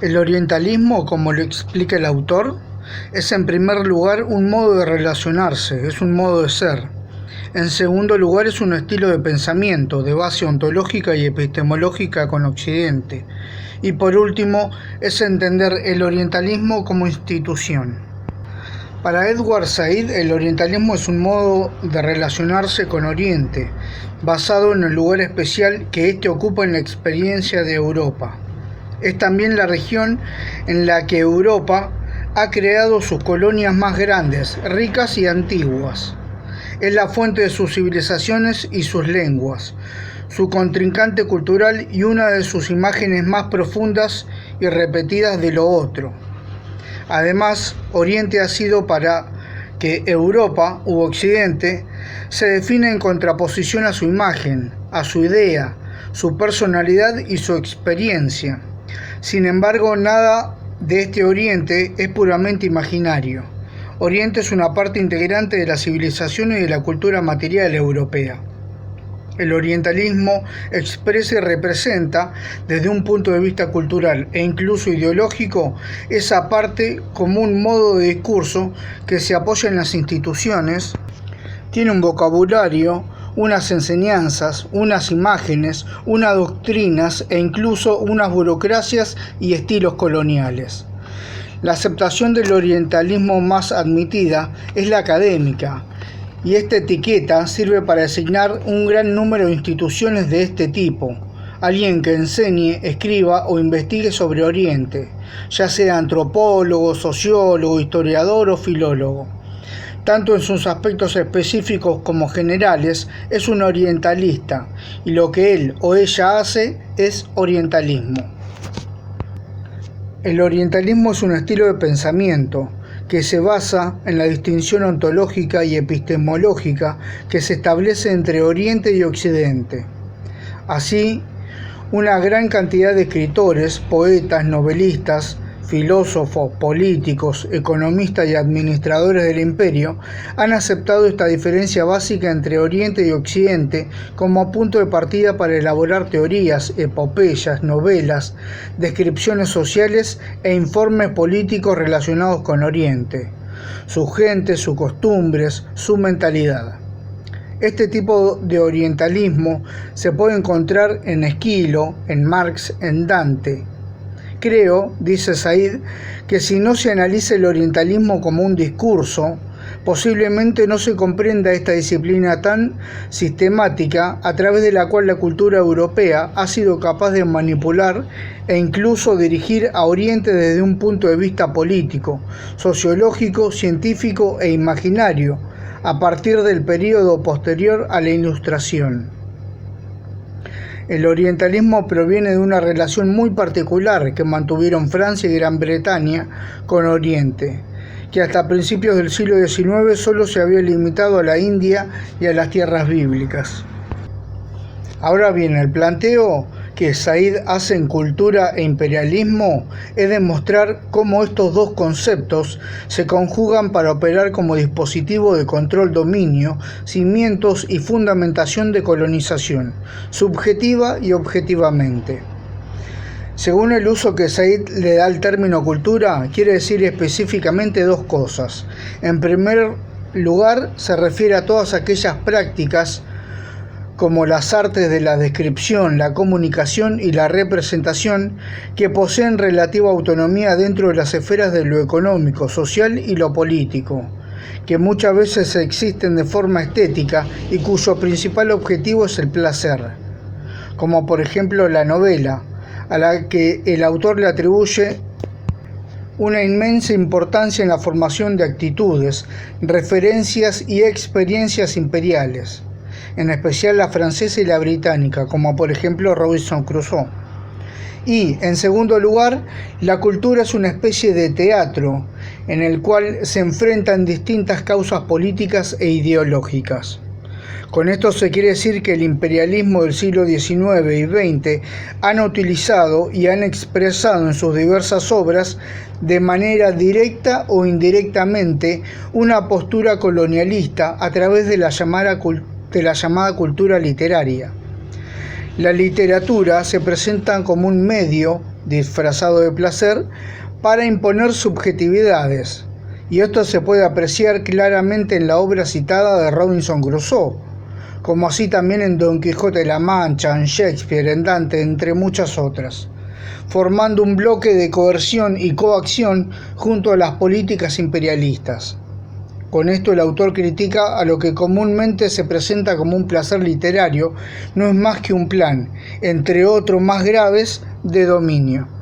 El orientalismo, como lo explica el autor, es en primer lugar un modo de relacionarse, es un modo de ser. En segundo lugar, es un estilo de pensamiento, de base ontológica y epistemológica con Occidente. Y por último, es entender el orientalismo como institución. Para Edward Said, el orientalismo es un modo de relacionarse con Oriente, basado en el lugar especial que éste ocupa en la experiencia de Europa. Es también la región en la que Europa ha creado sus colonias más grandes, ricas y antiguas. Es la fuente de sus civilizaciones y sus lenguas, su contrincante cultural y una de sus imágenes más profundas y repetidas de lo otro. Además, Oriente ha sido para que Europa u Occidente se define en contraposición a su imagen, a su idea, su personalidad y su experiencia. Sin embargo, nada de este Oriente es puramente imaginario. Oriente es una parte integrante de la civilización y de la cultura material europea. El orientalismo expresa y representa, desde un punto de vista cultural e incluso ideológico, esa parte como un modo de discurso que se apoya en las instituciones, tiene un vocabulario, unas enseñanzas, unas imágenes, unas doctrinas e incluso unas burocracias y estilos coloniales. La aceptación del orientalismo más admitida es la académica, y esta etiqueta sirve para designar un gran número de instituciones de este tipo, alguien que enseñe, escriba o investigue sobre Oriente, ya sea antropólogo, sociólogo, historiador o filólogo. Tanto en sus aspectos específicos como generales, es un orientalista, y lo que él o ella hace es orientalismo. El orientalismo es un estilo de pensamiento que se basa en la distinción ontológica y epistemológica que se establece entre Oriente y Occidente. Así, una gran cantidad de escritores, poetas, novelistas, filósofos, políticos, economistas y administradores del imperio han aceptado esta diferencia básica entre Oriente y Occidente como punto de partida para elaborar teorías, epopeyas, novelas, descripciones sociales e informes políticos relacionados con Oriente, su gente, sus costumbres, su mentalidad. Este tipo de orientalismo se puede encontrar en Esquilo, en Marx, en Dante. Creo, dice Said, que si no se analiza el orientalismo como un discurso, posiblemente no se comprenda esta disciplina tan sistemática a través de la cual la cultura europea ha sido capaz de manipular e incluso dirigir a Oriente desde un punto de vista político, sociológico, científico e imaginario, a partir del período posterior a la Ilustración. El orientalismo proviene de una relación muy particular que mantuvieron Francia y Gran Bretaña con Oriente, que hasta principios del siglo XIX solo se había limitado a la India y a las tierras bíblicas. Ahora bien, el planteo que Said hace en Cultura e Imperialismo es demostrar cómo estos dos conceptos se conjugan para operar como dispositivo de control-dominio, cimientos y fundamentación de colonización, subjetiva y objetivamente. Según el uso que Said le da al término cultura, quiere decir específicamente dos cosas. En primer lugar, se refiere a todas aquellas prácticas como las artes de la descripción, la comunicación y la representación, que poseen relativa autonomía dentro de las esferas de lo económico, social y lo político, que muchas veces existen de forma estética y cuyo principal objetivo es el placer, como por ejemplo la novela, a la que el autor le atribuye una inmensa importancia en la formación de actitudes, referencias y experiencias imperiales, en especial la francesa y la británica, como por ejemplo Robinson Crusoe. Y, en segundo lugar, la cultura es una especie de teatro en el cual se enfrentan distintas causas políticas e ideológicas. Con esto se quiere decir que el imperialismo del siglo XIX y XX han utilizado y han expresado en sus diversas obras de manera directa o indirectamente una postura colonialista a través de la llamada cultura literaria. La literatura se presenta como un medio disfrazado de placer, para imponer subjetividades. Y esto se puede apreciar claramente en la obra citada de Robinson Crusoe, como así también en Don Quijote de la Mancha, en Shakespeare, en Dante, entre muchas otras, formando un bloque de coerción y coacción junto a las políticas imperialistas. Con esto el autor critica a lo que comúnmente se presenta como un placer literario, no es más que un plan, entre otros más graves, de dominio.